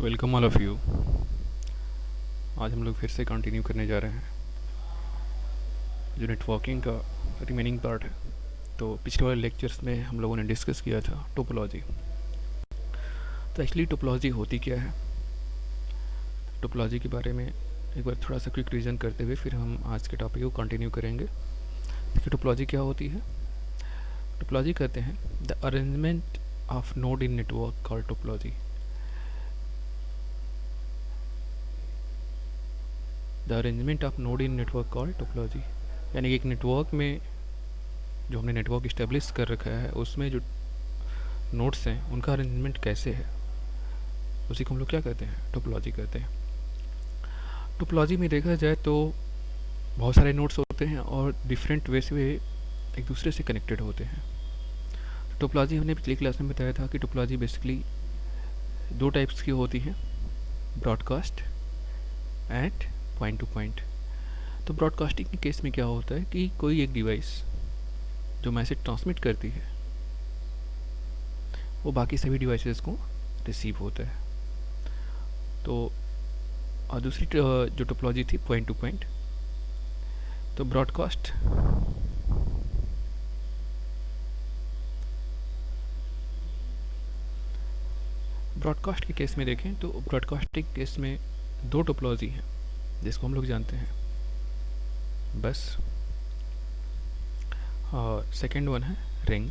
Welcome all of you. आज हम लोग फिर से कंटिन्यू करने जा रहे हैं जो नेटवर्किंग का रिमेनिंग पार्ट है। तो पिछले वाले लेक्चर्स में हम लोगों ने डिस्कस किया था टोपोलॉजी। तो एक्चुअली टोपोलॉजी होती क्या है, टोपोलॉजी के बारे में एक बार थोड़ा सा क्विक रिवीजन करते हुए फिर हम आज के टॉपिक को कंटिन्यू करेंगे कि टोपोलॉजी क्या होती है। टोपोलॉजी कहते हैं the arrangement of node in network called topology. The arrangement of node in network called topology, यानी कि एक नेटवर्क में जो हमने नेटवर्क इस्टेब्लिश कर रखा है उसमें जो नोड्स हैं उनका अरेंजमेंट कैसे है, उसी को हम लोग क्या कहते हैं, टोपोलॉजी कहते हैं। टोपोलॉजी में देखा जाए तो बहुत सारे नोड्स होते हैं और डिफरेंट वे से वे एक दूसरे से कनेक्टेड होते हैं। टोपोलॉजी हमने पिछली क्लास में बताया था कि टोपोलॉजी बेसिकली दो टाइप्स की होती है, broadcast and point to point. तो ब्रॉडकास्टिंग के केस में क्या होता है कि कोई एक डिवाइस जो मैसेज ट्रांसमिट करती है वो बाकी सभी डिवाइसेस को रिसीव होता है। तो और दूसरी जो टोपोलॉजी थी पॉइंट टू पॉइंट। तो ब्रॉडकास्ट के केस में देखें तो ब्रॉडकास्टिंग केस में दो टोपोलॉजी हैं जिसको हम लोग जानते हैं, बस, और सेकेंड वन है रिंग।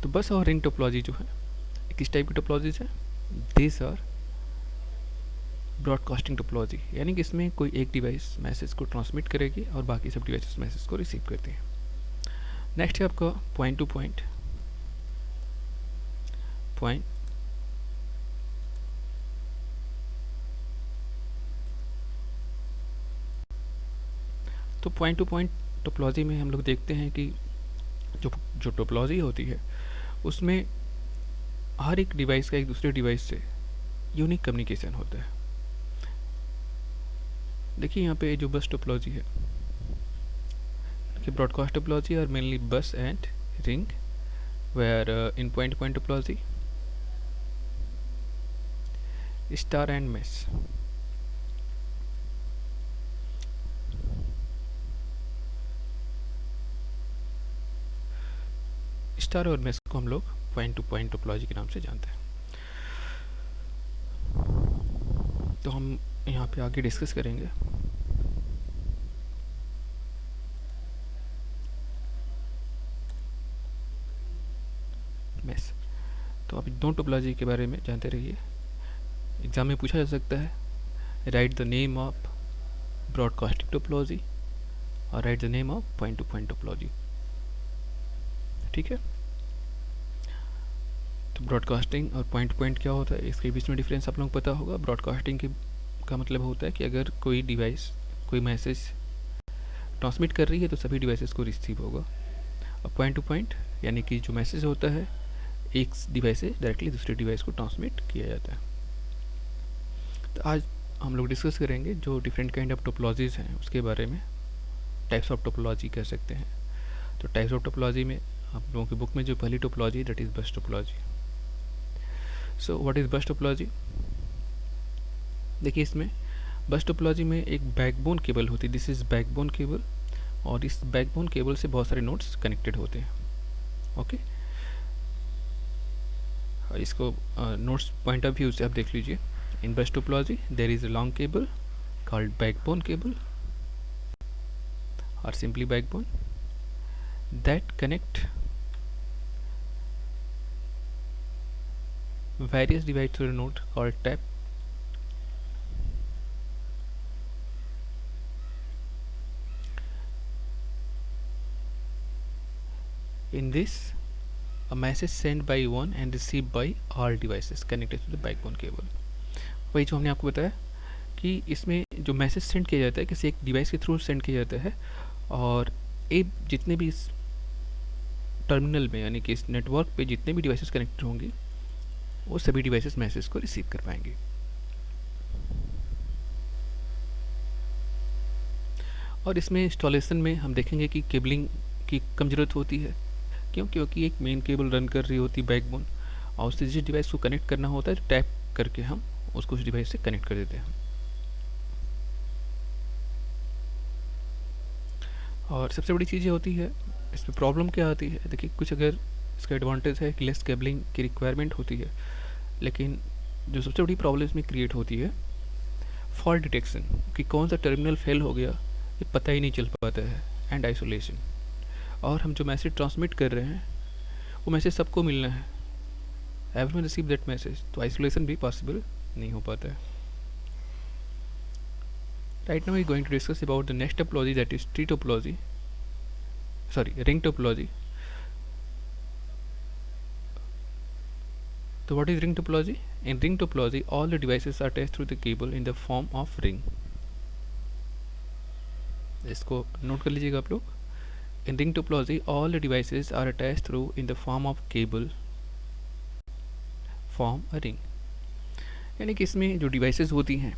तो बस और रिंग टोपोलॉजी जो है किस टाइप की टोपोलॉजीज है, दिस आर ब्रॉडकास्टिंग टोपोलॉजी, यानी कि इसमें कोई एक डिवाइस मैसेज को ट्रांसमिट करेगी और बाकी सब डिवाइसेस मैसेज को रिसीव करती हैं। नेक्स्ट है आपका पॉइंट टू पॉइंट। तो पॉइंट टू पॉइंट टोपोलॉजी में हम लोग देखते हैं कि जो टोपोलॉजी होती है उसमें हर एक डिवाइस का एक दूसरे डिवाइस से यूनिक कम्युनिकेशन होता है। देखिए यहाँ पे जो बस टोपोलॉजी है कि broadcast topology are mainly bus and ring, where in point to point topology star and mesh. Star और मेश को हम लोग पॉइंट टू पॉइंट टोपोलॉजी के नाम से जानते हैं। तो हम यहाँ पे आगे डिस्कस करेंगे। मेश, तो आप दो टोपोलॉजी के बारे में जानते रहिए। एग्जाम में पूछा जा सकता है write the name of broadcasting topology और write the name of point to point topology, ठीक है। तो ब्रॉडकास्टिंग और पॉइंट टू पॉइंट क्या होता है, इसके बीच में डिफरेंस आप लोगों को पता होगा। ब्रॉडकास्टिंग का मतलब होता है कि अगर कोई डिवाइस कोई मैसेज ट्रांसमिट कर रही है तो सभी डिवाइसेस को रिसीव होगा। और पॉइंट टू पॉइंट यानी कि जो मैसेज होता है एक डिवाइस से डायरेक्टली दूसरे डिवाइस को ट्रांसमिट किया जाता है। तो आज हम लोग डिस्कस करेंगे जो डिफरेंट काइंड ऑफ टोपोलॉजीज़ हैं उसके बारे में, टाइप्स ऑफ टोपोलॉजी कह सकते हैं। तो टाइप्स ऑफ टोपोलॉजी में आप लोगों की बुक में जो पहली टोपोलॉजी दैट इज़ बस टोपोलॉजी। सो व्हाट इज़ बस टोपोलॉजी? देखिए इसमें बस टोपोलॉजी में एक बैकबोन केबल होती है, दिस इज़ बैकबोन केबल, और इस बैकबोन केबल से बहुत सारे नोड्स कनेक्टेड होते हैं। ओके, इसको नोड्स पॉइंट ऑफ व्यू से आप देख लीजिए। In bus topology there is a long cable called backbone cable or simply backbone that connect various devices to a node called tap. In this, a message sent by one and received by all devices connected to the backbone cable. वही जो हमने आपको बताया कि इसमें जो message send किया जाता है किसी एक डिवाइस के थ्रू सेंड किया जाता है, और एक जितने भी इस टर्मिनल में यानी कि इस नेटवर्क पे जितने भी डिवाइसेस कनेक्टेड होंगी वो सभी डिवाइसेस मैसेज को रिसीव कर पाएंगे। और इसमें इंस्टॉलेशन में हम देखेंगे कि केबलिंग की कम ज़रूरत होती है। क्यों? क्योंकि एक मेन केबल रन कर रही होती बैकबोन, और उससे जिस डिवाइस को कनेक्ट करना होता है तो टैप करके हम उसको उस डिवाइस से कनेक्ट कर देते हैं। और सबसे बड़ी चीज़ ये होती है, इसमें प्रॉब्लम क्या आती है, देखिए कुछ अगर इसका एडवांटेज है कि लेस केबलिंग की रिक्वायरमेंट होती है, लेकिन जो सबसे बड़ी प्रॉब्लम इसमें क्रिएट होती है फॉल्ट डिटेक्शन, कि कौन सा टर्मिनल फेल हो गया ये पता ही नहीं चल पाता है, एंड आइसोलेशन। और हम जो मैसेज ट्रांसमिट कर रहे हैं वो मैसेज सबको मिलना है, एवरीवन रिसीव दैट मैसेज, तो आइसोलेशन भी पॉसिबल नहीं हो पाता है। Right now we going to discuss about the next topology, that is tree topology, sorry ring topology. So what is ring topology? In ring topology, all the devices are attached through the cable in the form of ring. इसको note कर लीजिएगा आप लोग। In ring topology, all the devices are attached through in the form of cable form a ring. यानी कि इसमें जो devices होती हैं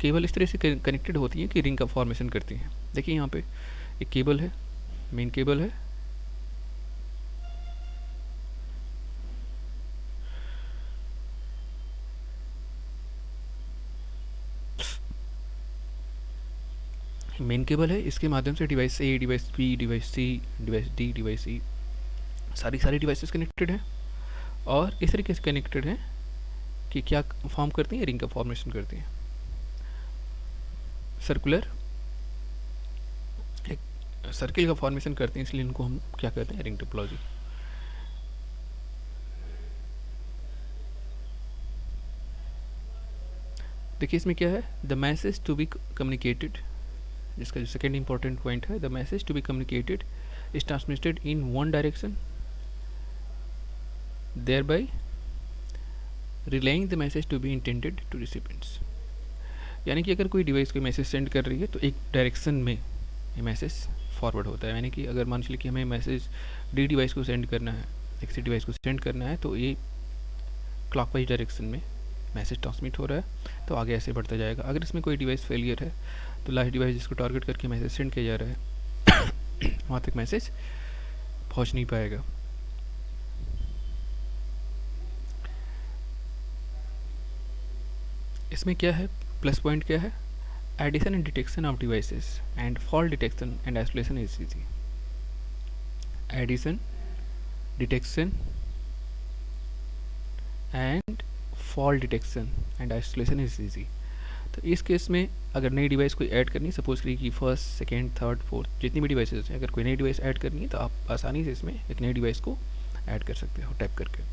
केबल इस तरह से कनेक्टेड होती हैं कि रिंग का फॉर्मेशन करती हैं। देखिए यहाँ पे एक केबल है, मेन केबल है, मेन केबल है, इसके माध्यम से डिवाइस ए, डिवाइस बी, डिवाइस सी, डिवाइस डी, डिवाइस ई, सारी डिवाइसेस कनेक्टेड हैं और इस तरीके से कनेक्टेड हैं कि क्या फॉर्म करती हैं, रिंग का फॉर्मेशन करती हैं। सर्कुलर एक सर्किल का फॉर्मेशन करते हैं, इसलिए इनको हम क्या कहते हैं, रिंग टोपोलॉजी। देखिए इसमें क्या है, the message to be communicated, जिसका जो सेकेंड इंपॉर्टेंट पॉइंट है, the message to be communicated is transmitted in one direction, thereby relaying the message to be intended to recipients. यानी कि अगर कोई डिवाइस कोई मैसेज सेंड कर रही है तो एक डायरेक्शन में ये मैसेज फॉरवर्ड होता है। यानी कि अगर मान लीजिए कि हमें मैसेज डी डिवाइस को सेंड करना है, एक सी डिवाइस को सेंड करना है, तो ये क्लॉकवाइज डायरेक्शन में मैसेज ट्रांसमिट हो रहा है, तो आगे ऐसे बढ़ता जाएगा। अगर इसमें कोई डिवाइस फेलियर है तो लास्ट डिवाइस जिसको टारगेट करके मैसेज सेंड किया जा रहा है वहाँ तक मैसेज पहुँच नहीं पाएगा। इसमें क्या है, प्लस पॉइंट क्या है, addition and detection of devices and fault detection and isolation is easy. Addition, detection and fault detection and isolation is easy. तो इस केस में अगर नई डिवाइस कोई ऐड करनी है, सपोज करिए कि फर्स्ट, सेकेंड, थर्ड, फोर्थ जितनी भी डिवाइसेस हैं, अगर कोई नई डिवाइस ऐड करनी है तो आप आसानी से इसमें एक नई डिवाइस को ऐड कर सकते हो टैप करके।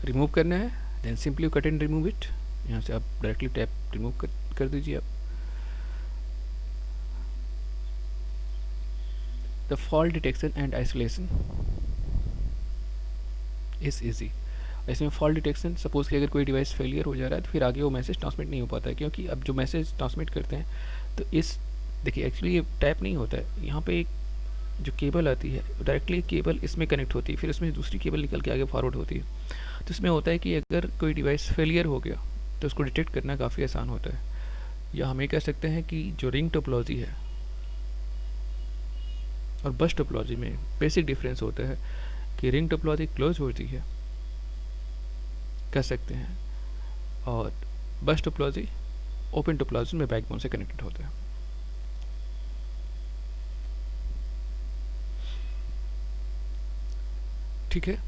रिमूव करना है, then simply cut and remove it, यहाँ से आप डायरेक्टली टैप रिमूव कर दीजिए आप। The fault detection and isolation is easy. इसमें फॉल्ट डिटेक्शन, सपोज कि अगर कोई डिवाइस फेलियर हो जा रहा है तो फिर आगे वो मैसेज ट्रांसमिट नहीं हो पाता है, क्योंकि अब जो मैसेज ट्रांसमिट करते हैं तो इस देखिए एक्चुअली ये टैप नहीं होता है, यहाँ पे एक जो केबल आती है डायरेक्टली केबल इसमें कनेक्ट होती है, फिर उसमें दूसरी केबल निकल के आगे फॉरवर्ड होती है। तो इसमें होता है कि अगर कोई डिवाइस फेलियर हो गया तो उसको डिटेक्ट करना काफ़ी आसान होता है। या हम ये कह सकते हैं कि जो रिंग टोपोलॉजी है और बस टोपोलॉजी में बेसिक डिफरेंस होता है कि रिंग टोपोलॉजी क्लोज होती है, कह सकते हैं, और बस टोपोलॉजी ओपन टोपोलॉजी में बैकबोन से कनेक्टेड होता है। ठीक है।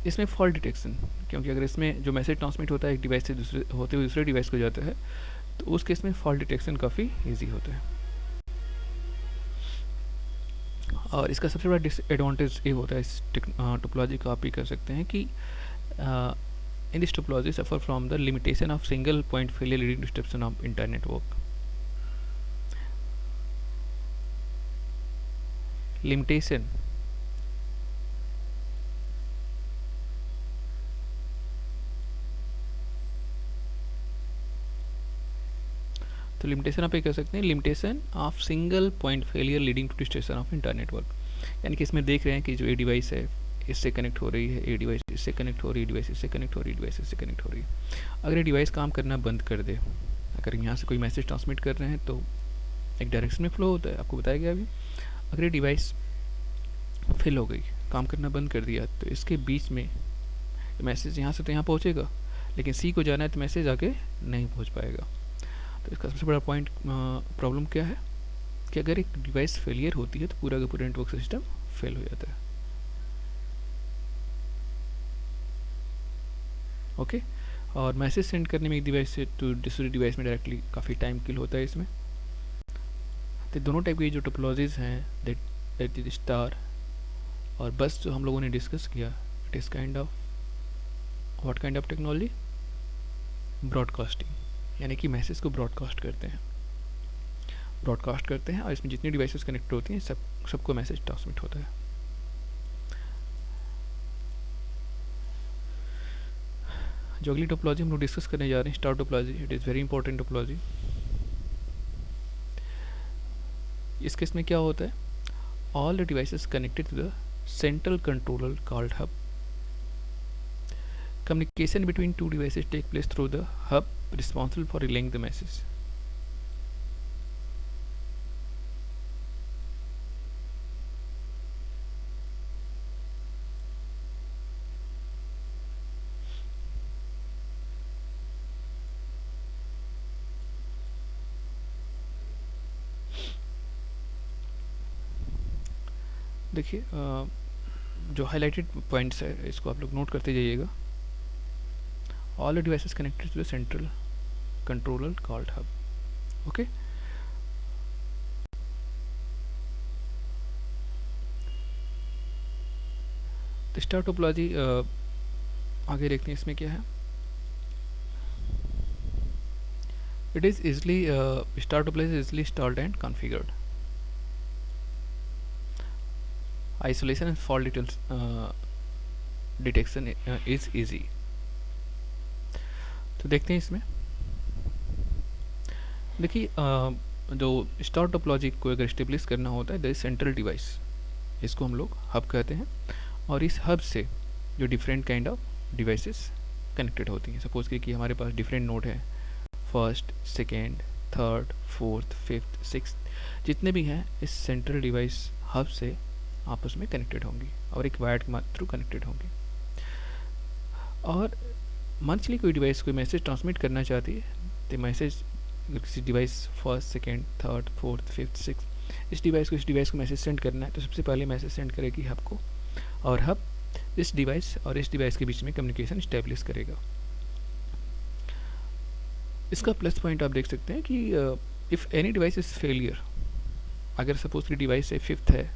इसमें फॉल्ट डिटेक्शन, क्योंकि अगर इसमें जो मैसेज ट्रांसमिट होता है एक डिवाइस से दूसरे होते हुए दूसरे डिवाइस को जाता है तो उस केस में फॉल्ट डिटेक्शन काफ़ी इजी होता है। और इसका सबसे बड़ा डिसएडवांटेज ये होता है इस टोपोलॉजी को आप ही कर सकते हैं कि in this topology suffer from the limitation of single point failure leading to disruption of entire network. Limitation, तो लिमिटेशन आप ये कह सकते हैं, limitation of single point failure leading to destruction of entire network. यानी कि इसमें देख रहे हैं कि जो ए डिवाइस है इससे कनेक्ट हो रही है, ए डिवाइस इससे कनेक्ट हो रही है, डिवाइस इससे कनेक्ट हो रही है, डिवाइस इससे कनेक्ट हो रही है। अगर ये डिवाइस काम करना बंद कर दे, अगर यहाँ से कोई मैसेज ट्रांसमिट कर रहे हैं तो एक डायरेक्शन में फ्लो होता है, आपको बताया गया अभी। अगर ये डिवाइस फेल हो गई, काम करना बंद कर दिया, तो इसके बीच में मैसेज यहाँ से तो यहाँ पहुँचेगा, लेकिन सी को जाना है तो मैसेज आगे नहीं पहुँच पाएगा। तो इसका सबसे बड़ा पॉइंट प्रॉब्लम क्या है कि अगर एक डिवाइस फेलियर होती है तो पूरा का पूरा नेटवर्क सिस्टम फेल हो जाता है। ओके और मैसेज सेंड करने में एक डिवाइस से तो दूसरी डिवाइस में डायरेक्टली काफ़ी टाइम किल होता है इसमें। तो दोनों टाइप की जो टोपोलॉजीज़ हैं, दैट इज स्टार और बस जो हम लोगों ने डिस्कस किया, it is kind of what kind of technology, broadcasting, यानी कि मैसेज को ब्रॉडकास्ट करते हैं और इसमें जितनी डिवाइसेस कनेक्ट होती हैं सबको मैसेज ट्रांसमिट होता है। जो अगली टोपोलॉजी हम लोग डिस्कस करने जा रहे हैं, star topology, it is very important topology. इस केस में क्या होता है, all the devices connected to the central controller called hub. Communication between two devices take place through the hub responsible for relaying the message. देखिए जो highlighted points है इसको आप लोग नोट करते जाइएगा। All the devices connected to the central controller called hub. Okay तो star topology आगे देखते हैं इसमें क्या है। It is easily star topology easily installed and configured. Isolation and fault details detection is easy। तो देखते हैं इसमें, देखिए जो स्टार टोपोलॉजी को अगर स्टेब्लिश करना होता है, द सेंट्रल डिवाइस, इसको हम लोग हब कहते हैं, और इस हब से जो different kind of devices connected होती हैं। सपोज कि हमारे पास डिफरेंट नोड हैं, first, second, third, fourth, fifth, sixth, जितने भी हैं इस सेंट्रल डिवाइस हब से आपस में कनेक्टेड होंगी और एक वायर के थ्रू कनेक्टेड होंगी। और मंथली कोई डिवाइस कोई मैसेज ट्रांसमिट करना चाहती है तो मैसेज किसी device first, second, third, fourth, fifth, sixth, इस डिवाइस को मैसेज सेंड करना है तो सबसे पहले मैसेज सेंड करेगी हब को, और हब इस डिवाइस और इस डिवाइस के बीच में कम्युनिकेशन इस्टेब्लिश करेगा। इसका प्लस पॉइंट आप देख सकते हैं कि if any device is failure, अगर सपोज की डिवाइस है फिफ्थ है,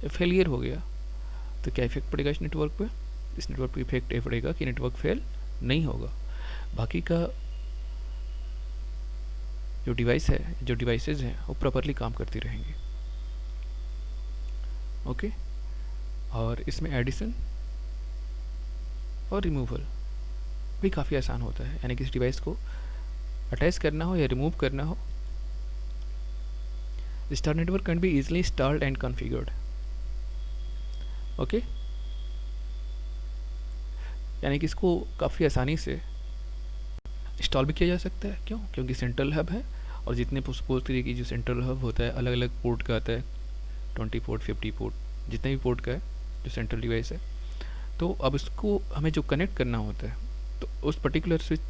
फेलियर हो गया तो क्या इफेक्ट पड़ेगा इस नेटवर्क पे? इस नेटवर्क पे इफेक्ट ये पड़ेगा कि नेटवर्क फेल नहीं होगा, बाकी का जो डिवाइस है, जो डिवाइसेस हैं वो प्रॉपरली काम करती रहेंगी। ओके और इसमें एडिशन और रिमूवल भी काफ़ी आसान होता है, यानी कि इस डिवाइस को अटैच करना हो या रिमूव करना हो, star network can be easily installed and configured. Okay यानी कि इसको काफ़ी आसानी से इंस्टॉल भी किया जा सकता है। क्यों? क्योंकि सेंट्रल हब है और जितने सपोज करिए कि जो सेंट्रल हब होता है अलग अलग पोर्ट का आता है, 20 पोर्ट, 50 पोर्ट, जितने भी पोर्ट का है जो सेंट्रल डिवाइस है। तो अब इसको हमें जो कनेक्ट करना होता है तो उस पर्टिकुलर स्विच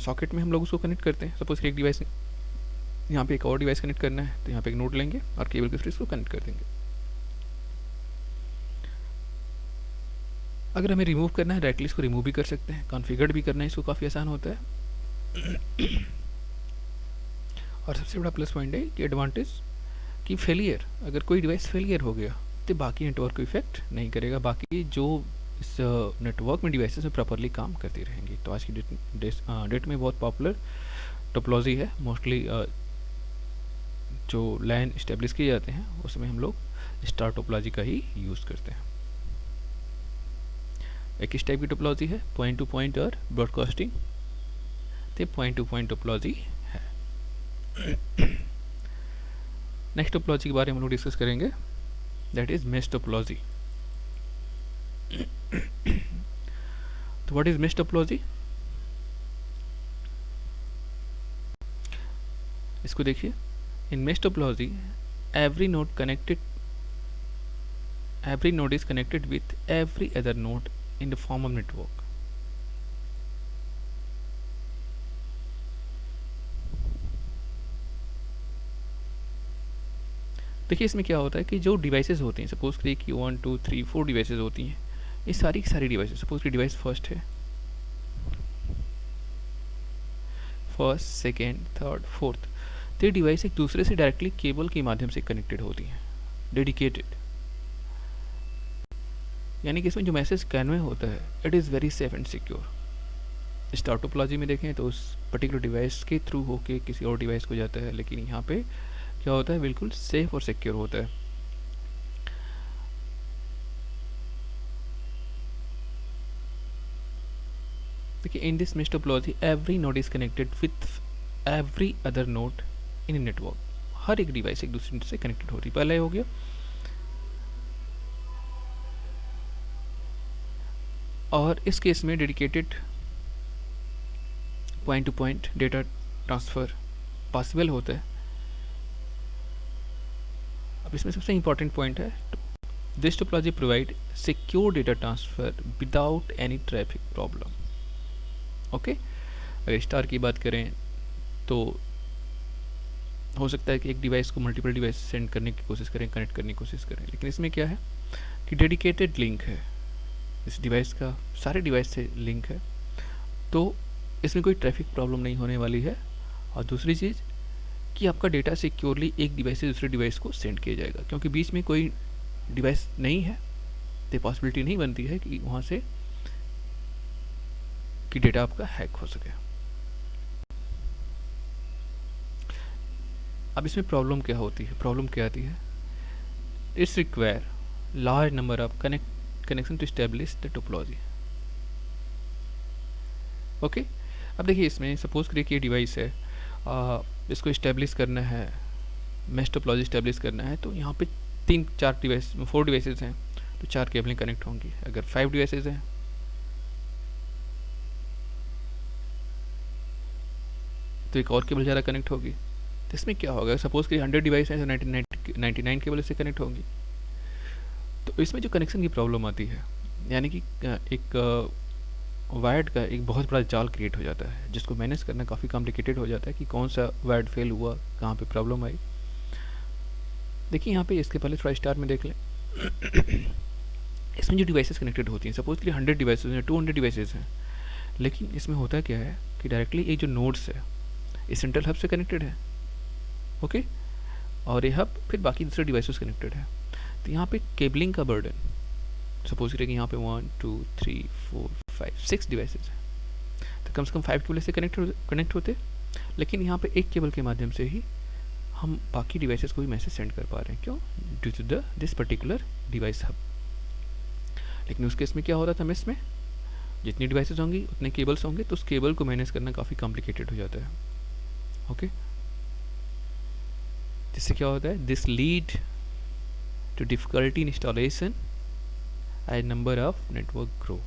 सॉकेट में हम लोग उसको कनेक्ट करते हैं। सपोज कि एक डिवाइस यहाँ पे एक और डिवाइस कनेक्ट करना है तो यहाँ पे एक नोड लेंगे और केबल के थ्रू इसको कनेक्ट कर देंगे। अगर हमें रिमूव करना है डायरेक्टली इसको रिमूव भी कर सकते हैं, कॉन्फ़िगर्ड भी करना है इसको काफ़ी आसान होता है। और सबसे बड़ा प्लस पॉइंट है कि एडवांटेज कि फेलियर, अगर कोई डिवाइस फेलियर हो गया तो बाकी नेटवर्क को इफेक्ट नहीं करेगा, बाकी जो इस नेटवर्क में डिवाइसेस में प्रॉपरली काम करती रहेंगी। तो आज की डेट में बहुत पॉपुलर टोपोलॉजी है। मोस्टली जो लाइन इस्टेब्लिश किए जाते हैं उसमें हम लोग स्टार टोपोलॉजी का ही यूज़ करते हैं। एक इस टाइप की टोपोलॉजी है पॉइंट टू पॉइंट और ब्रॉडकास्टिंग, तो पॉइंट टू पॉइंट टोपोलॉजी है। नेक्स्ट टोपोलॉजी के बारे में हम लोग डिस्कस करेंगे, दैट इज मेश टोपोलॉजी। तो व्हाट इज मेश टोपोलॉजी? इसको देखिए, in mesh topology every node connected every node is connected with every other node in the form of network. देखिए इसमें क्या होता है कि जो डिवाइसेस होती हैं, सपोज करिए कि 1 2 3 4 डिवाइसेस होती हैं, ये सारी की सारी डिवाइसेस, सपोज कि डिवाइस फर्स्ट है, फर्स्ट सेकेंड थर्ड फोर्थ, तो ये डिवाइस एक दूसरे से डायरेक्टली केबल के माध्यम से कनेक्टेड होती हैं, डेडिकेटेड। यानी कि इसमें जो मैसेज कन्वे होता है it is very safe and secure. Star topology में देखें तो उस पर्टिकुलर डिवाइस के थ्रू होके किसी और डिवाइस को जाता है, लेकिन यहाँ पे क्या होता है, बिल्कुल सेफ और सिक्योर होता है। देखिए in this mesh topology every node is connected with every other node in a network. हर एक डिवाइस एक दूसरे से कनेक्टेड होती है। पहला हो गया, और इस केस में dedicated point to point data transfer possible होता है। अब इसमें सबसे इंपॉर्टेंट पॉइंट है, this topology provide secure data transfer without any traffic problem. Okay, अगर स्टार की बात करें तो हो सकता है कि एक डिवाइस को मल्टीपल डिवाइस सेंड करने की कोशिश करें, कनेक्ट करने की कोशिश करें, लेकिन इसमें क्या है कि डेडिकेटेड लिंक है, इस डिवाइस का सारे डिवाइस से लिंक है, तो इसमें कोई ट्रैफिक प्रॉब्लम नहीं होने वाली है। और दूसरी चीज़ कि आपका डेटा सिक्योरली एक डिवाइस से दूसरे डिवाइस को सेंड किया जाएगा, क्योंकि बीच में कोई डिवाइस नहीं है, तो पॉसिबिलिटी नहीं बनती है कि वहाँ से कि डेटा आपका हैक हो सके। अब इसमें प्रॉब्लम क्या होती है, प्रॉब्लम क्या आती है, it's require large number of connection to establish the topology. Okay, अब देखिए इसमें सपोज करिए कि ये डिवाइस है, इसको इस्टेब्लिश करना है, मैश टोपोलॉजी इस्टेब्लिश करना है, तो यहाँ पे 4 डिवाइसेस हैं, तो 4 केबलें कनेक्ट होंगी। अगर 5 डिवाइसेस हैं तो एक और केबल ज़्यादा कनेक्ट होगी। तो इसमें क्या होगा, सपोज कि 100 डिवाइस हैं तो 99 केबल इससे कनेक्ट होंगी। तो इसमें जो कनेक्शन की प्रॉब्लम आती है, यानी कि एक वायर्ड का एक बहुत बड़ा जाल क्रिएट हो जाता है, जिसको मैनेज करना काफ़ी कॉम्प्लिकेटेड हो जाता है कि कौन सा वायर्ड फेल हुआ, कहाँ पे प्रॉब्लम आई। देखिए यहाँ पे इसके पहले थोड़ा स्टार में देख लें। इसमें जो डिवाइसेस कनेक्टेड होती हैं, सपोज कि 100 डिवाइसेस हैं, 200 डिवाइसेस हैं, लेकिन इसमें होता क्या है कि डायरेक्टली एक जो नोड्स है इस सेंट्रल हब से कनेक्टेड है। ओके, और ये हब फिर बाकी दूसरे डिवाइसेस कनेक्टेड है। तो यहाँ पे केबलिंग का बर्डन, सपोज करें कि यहाँ पे 1 2 3 4 5 6 डिवाइसेस हैं, तो कम से कम 5 केबल से कनेक्ट होते, लेकिन यहाँ पे एक केबल के माध्यम से ही हम बाकी डिवाइसेस को भी मैसेज सेंड कर पा रहे हैं। क्यों? Due to this particular device hub. लेकिन उस केस में क्या होता था, मिस में जितनी डिवाइसेस होंगी उतने केबल्स होंगे, तो उस केबल को मैनेज करना काफ़ी कॉम्प्लिकेटेड हो जाता है। ओके, जिससे क्या होता है, this lead to difficulty in installation as number of network grow.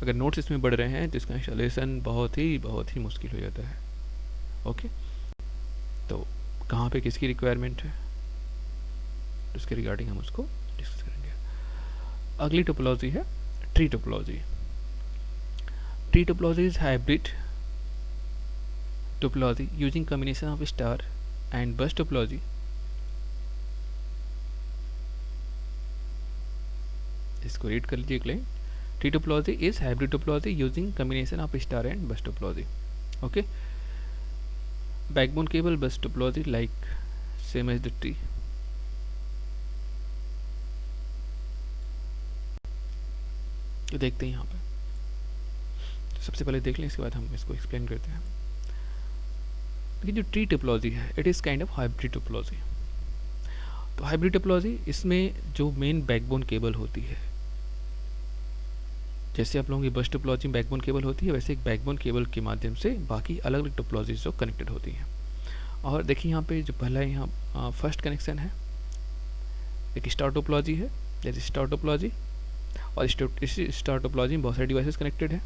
अगर नोड्स इसमें बढ़ रहे हैं तो इसका इंस्टॉलेशन बहुत ही मुश्किल हो जाता है। ओके, तो कहाँ पे किसकी रिक्वायरमेंट है, उसके रिगार्डिंग हम उसको डिस्कस करेंगे। अगली टोपोलॉजी है tree topology. Tree topology is hybrid topology using combination of star and बस टोपोलॉजी। इसको रीड कर लीजिए claim. Tree topology is hybrid topology using combination of star and बस topology. Okay, backbone cable bus topology like same as the tree। तो देखते हैं यहाँ पे, तो सबसे पहले देख लें, इसके बाद हम इसको एक्सप्लेन करते हैं। देखिए जो ट्री टोपोलॉजी है it is kind of hybrid topology. तो हाइब्रिड टोपोलॉजी, इसमें जो मेन बैकबोन केबल होती है, जैसे आप लोगों की बस टोपोलॉजी में बैकबोन केबल होती है, वैसे एक बैकबोन केबल के माध्यम से बाकी अलग अलग टोपोलॉजीज जो कनेक्टेड होती हैं। और देखिए यहाँ पे जो पहला यहाँ फर्स्ट कनेक्शन है, एक स्टार टोपोलॉजी है, जैसे स्टार टोपोलॉजी, और इस स्टार टोपोलॉजी में बहुत सारे डिवाइसेस कनेक्टेड है।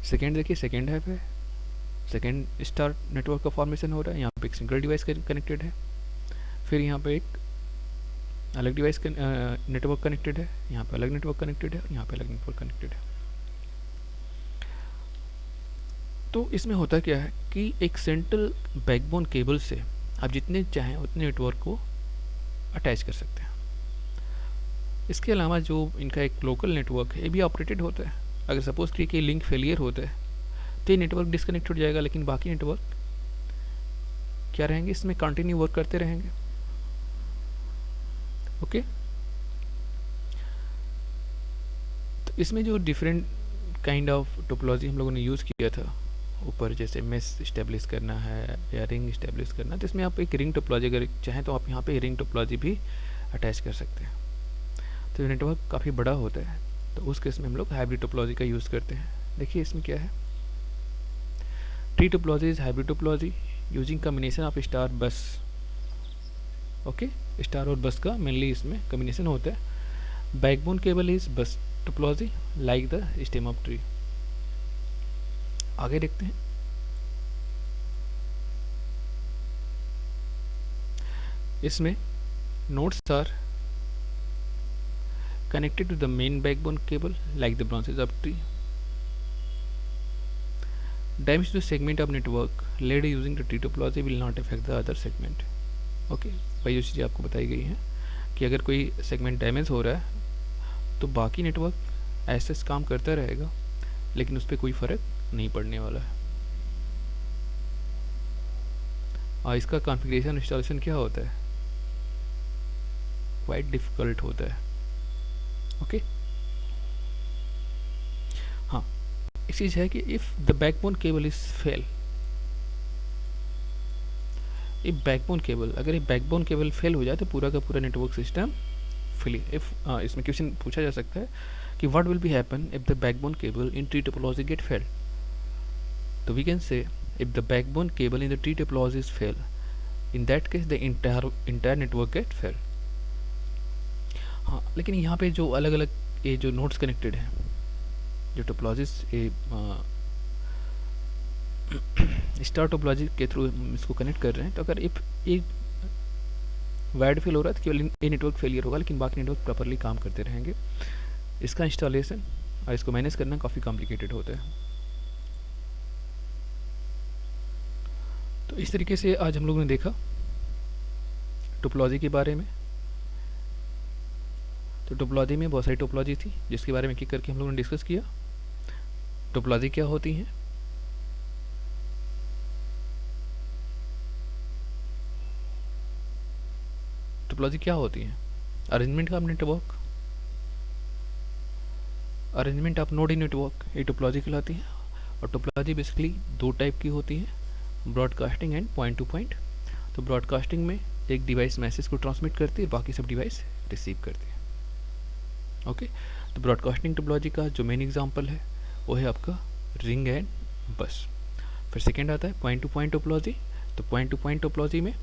सेकेंड देखिए, सेकेंड है, सेकेंड स्टार नेटवर्क का फॉर्मेशन हो रहा है, यहाँ पे एक सिंगल डिवाइस कनेक्टेड है। फिर यहाँ पे एक अलग डिवाइस का नेटवर्क कनेक्टेड है, यहाँ पे अलग नेटवर्क कनेक्टेड है, और यहाँ पे अलग नेटवर्क कनेक्टेड है। तो इसमें होता क्या है कि एक सेंट्रल बैकबोन केबल से आप जितने चाहें उतने नेटवर्क को अटैच कर सकते हैं। इसके अलावा जो इनका एक लोकल नेटवर्क है ये भी ऑपरेटेड होता है। अगर सपोज कि लिंक फेलियर होता है तो ये नेटवर्क डिस्कनेक्ट हो जाएगा, लेकिन बाकी नेटवर्क क्या रहेंगे, इसमें कंटिन्यू वर्क करते रहेंगे। ओके, तो इसमें जो डिफरेंट काइंड ऑफ टोपोलॉजी हम लोगों ने यूज़ किया था ऊपर, जैसे मेश इस्टेब्लिश करना है या रिंग इस्टेब्लिश करना, तो इसमें आप एक रिंग टोपोलॉजी अगर चाहें तो आप यहाँ पे रिंग टोपोलॉजी भी अटैच कर सकते हैं। तो नेटवर्क काफ़ी बड़ा होता है, तो उस केस में हम लोग हाइब्रिड टोपोलॉजी का यूज़ करते हैं। देखिए इसमें क्या है, tree topology is hybrid topology using combination of star bus. Okay, star और बस का मेनली इसमें कम्बिनेशन होता है। Backbone cable is bus topology like the stem of tree. आगे देखते हैं। इसमें nodes are connected to the main backbone cable like the branches of tree. Damage to segment of network laid using the tree topology will not affect the other segment. Okay, वही जो चीज़ें आपको बताई गई हैं कि अगर कोई सेगमेंट डैमेज हो रहा है तो बाकी नेटवर्क ऐसे काम करता रहेगा, लेकिन उस पर कोई फ़र्क नहीं पड़ने वाला है। और इसका कॉन्फ़िगरेशन इंस्टॉलेशन क्या होता है, क्वाइट डिफ़िकल्ट होता है। ओके, हाँ, एक चीज़ है कि if the backbone cable is fail, एक बैकबोन केबल, अगर एक बैकबोन केबल फेल हो जाए तो पूरा का पूरा नेटवर्क सिस्टम फेल। इफ इसमें क्वेश्चन पूछा जा सकता है कि what will be happen if the backbone cable in tree topology get fail. तो we can say if the backbone cable in the tree topology is fail, in that case the entire network get fail. हाँ, लेकिन यहाँ पे जो अलग अलग ये जो नोड्स कनेक्टेड हैं, जो टोपोलॉजीज स्टार टोपोलॉजी के थ्रू इसको कनेक्ट कर रहे हैं, तो अगर एक वायर्ड फेल हो रहा है तो केवल ये नेटवर्क फेलियर होगा, लेकिन बाकी नेटवर्क प्रॉपरली काम करते रहेंगे। इसका इंस्टॉलेशन और इसको मैनेज करना काफ़ी कॉम्प्लिकेटेड होता है। तो इस तरीके से आज हम लोगों ने देखा टोपोलॉजी के बारे में। तो टोपोलॉजी में बहुत सारी टोपोलॉजी थी जिसके बारे में एक करके हम लोगों ने डिस्कस किया। टोपोलॉजी क्या होती है, टोपोलॉजी क्या होती है, arrangement of network, arrangement of node in network, ये टोपोलॉजी कहलाती है। और टोपोलॉजी बेसिकली दो टाइप की होती है, broadcasting and point to point. तो ब्रॉडकास्टिंग में एक डिवाइस मैसेज को ट्रांसमिट करती है, बाकी सब डिवाइस रिसीव करती है। ओके, तो ब्रॉडकास्टिंग टोपोलॉजी का जो मेन एग्जांपल है वो है आपका रिंग एंड बस। फिर सेकेंड आता है पॉइंट टू पॉइंट टोपोलॉजी। तो पॉइंट टू पॉइंट टोपोलॉजी में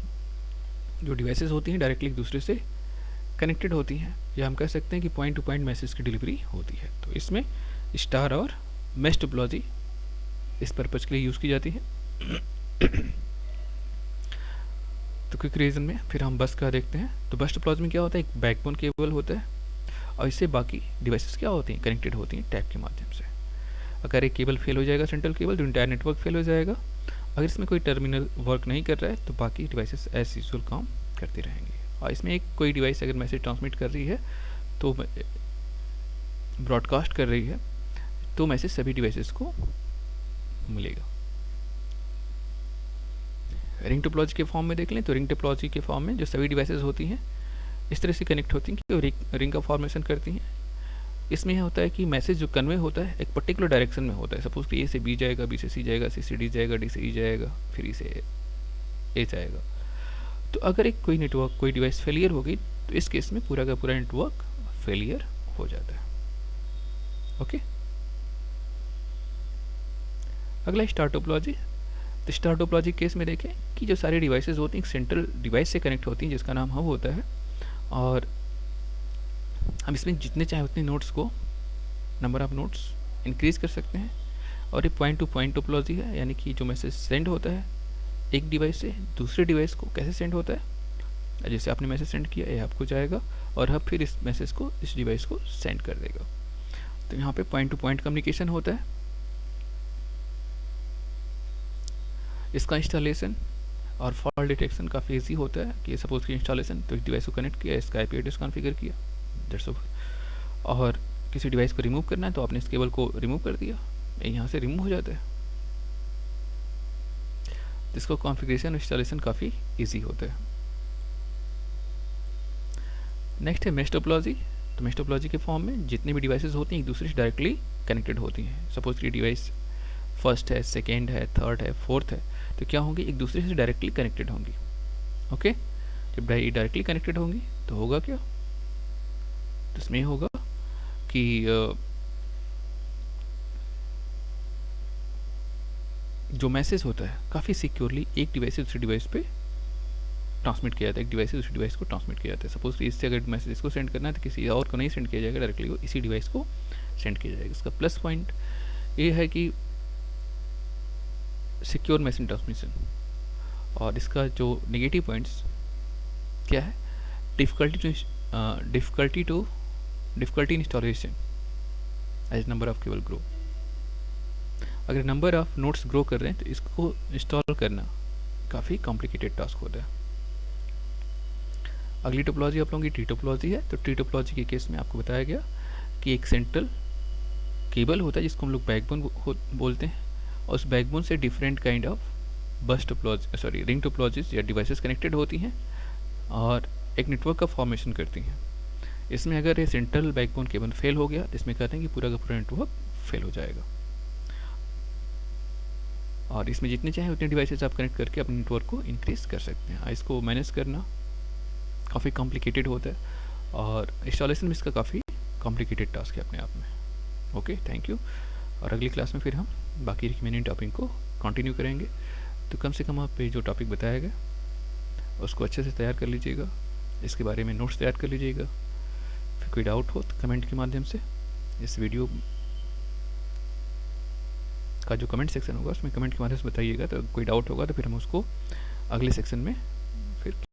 जो डिवाइसेस होती हैं डायरेक्टली एक दूसरे से कनेक्टेड होती हैं, या हम कह सकते हैं कि पॉइंट टू पॉइंट मैसेज की डिलीवरी होती है। तो इसमें स्टार और मैश टोपोलॉजी इस पर्पज़ के लिए यूज़ की जाती है। तो क्विक रीजन में फिर हम बस का देखते हैं। तो बस टोपोलॉजी में क्या होता है, एक बैकबोन केबल होता है और इससे बाकी डिवाइसेस क्या होती हैं, कनेक्टेड होती हैं टैप के माध्यम से। अगर एक केबल फेल हो जाएगा, सेंट्रल केबल, तो इंटायर नेटवर्क फेल हो जाएगा। अगर इसमें कोई टर्मिनल वर्क नहीं कर रहा है तो बाकी डिवाइसेस एज यूजुअल काम करते रहेंगे। और इसमें एक कोई डिवाइस अगर मैसेज ट्रांसमिट कर रही है तो ब्रॉडकास्ट कर रही है, तो मैसेज सभी डिवाइसेस को मिलेगा। रिंग टोपोलॉजी के फॉर्म में देख लें, तो रिंग टोपोलॉजी के फॉर्म में जो सभी डिवाइसेस होती हैं इस तरह से कनेक्ट होती हैं कि वो रिंग का फॉर्मेशन करती हैं। इसमें यह होता है कि मैसेज जो कन्वे होता है एक पर्टिकुलर डायरेक्शन में होता है। सपोज कि ए से बी जाएगा, बी से सी जाएगा, सी से डी जाएगा, डी से ई जाएगा, फिर ई से ए जाएगा। तो अगर एक कोई नेटवर्क, कोई डिवाइस फेलियर हो गई तो इस केस में पूरा का पूरा नेटवर्क फेलियर हो जाता है। ओके, अगला स्टार टोपोलॉजी। तो स्टार टोपोलॉजी केस में देखें कि जो सारी डिवाइसेस होती हैं एक सेंट्रल डिवाइस से कनेक्ट होती हैं जिसका नाम हब होता है, और हम इसमें जितने चाहे उतने नोड्स को, नंबर ऑफ नोड्स इंक्रीज कर सकते हैं। और ये पॉइंट टू पॉइंट टोपोलॉजी है, यानी कि जो मैसेज सेंड होता है एक डिवाइस से दूसरे डिवाइस को कैसे सेंड होता है, जैसे आपने मैसेज सेंड किया, ये हब को जाएगा और हब फिर इस मैसेज को इस डिवाइस को सेंड कर देगा। तो यहाँ पे पॉइंट टू पॉइंट कम्युनिकेशन होता है। इसका इंस्टॉलेशन और फॉल्ट डिटेक्शन काफ़ी ईजी होता है कि सपोज की इंस्टॉलेशन, तो एक डिवाइस को कनेक्ट किया, इसका आईपी एड्रेस कॉन्फ़िगर किया, दैट्स ऑल। और किसी डिवाइस को रिमूव करना है तो आपने इस केबल को रिमूव कर दिया, यहाँ से रिमूव हो जाता है। जिसको कॉन्फ़िगरेशन इंस्टॉलेशन काफ़ी इजी होता है। नेक्स्ट है मेश टोपोलॉजी। तो मेश टोपोलॉजी के फॉर्म में जितनी भी डिवाइसेस होती हैं एक दूसरे से डायरेक्टली कनेक्टेड होती हैं। सपोज कि डिवाइस फर्स्ट है, सेकेंड है, थर्ड है, फोर्थ है, तो क्या होंगी, एक दूसरे से डायरेक्टली कनेक्टेड होंगी। ओके, जब डायरेक्टली कनेक्टेड होंगी तो होगा क्या, तो इसमें होगा कि जो मैसेज होता है काफ़ी सिक्योरली एक डिवाइस से दूसरी डिवाइस पे ट्रांसमिट किया जाता है, एक डिवाइस से दूसरी डिवाइस को ट्रांसमिट किया जाता है। सपोज कि इससे अगर मैसेज इसको सेंड करना है तो किसी और को नहीं सेंड किया जाएगा, डायरेक्टली वो इसी डिवाइस को सेंड किया जाएगा। इसका प्लस पॉइंट ये है कि सिक्योर मैसेज ट्रांसमिशन। और इसका जो नेगेटिव पॉइंट्स क्या है, difficulty in installation as number of cable grow. अगर नंबर ऑफ नोड्स ग्रो कर रहे हैं तो इसको इंस्टॉल करना काफ़ी कॉम्प्लिकेटेड टास्क होता है। अगली टोपोलॉजी आप लोगों की टी टोपोलॉजी है। तो टी टोपोलॉजी के केस में आपको बताया गया कि एक सेंट्रल केबल होता है जिसको हम लोग बैकबोन बोलते हैं, और उस बैकबोन से different kind of ring topologies या डिवाइसेस कनेक्टेड होती हैं और एक नेटवर्क का फॉर्मेशन करती हैं। इसमें अगर ये सेंट्रल बैकबोन केबल फेल हो गया तो इसमें कहते हैं कि पूरा का पूरा नेटवर्क फेल हो जाएगा। और इसमें जितने चाहे उतने डिवाइसेस आप कनेक्ट करके अपने नेटवर्क को इंक्रीज कर सकते हैं। इसको मैनेज करना काफ़ी कॉम्प्लिकेटेड होता है और इंस्टॉलेशन भी इसका काफ़ी कॉम्प्लिकेटेड टास्क है अपने आप में। Okay, thank you. और अगली क्लास में फिर हम बाकी रिमेनिंग टॉपिक को कंटिन्यू करेंगे। तो कम से कम आप जो टॉपिक बताया गया उसको अच्छे से तैयार कर लीजिएगा, इसके बारे में नोट्स तैयार कर लीजिएगा। फिर कोई डाउट हो तो कमेंट के माध्यम से इस वीडियो का जो कमेंट सेक्शन होगा उसमें कमेंट के माध्यम से बताइएगा। तो कोई डाउट होगा तो फिर हम उसको अगले सेक्शन में फिर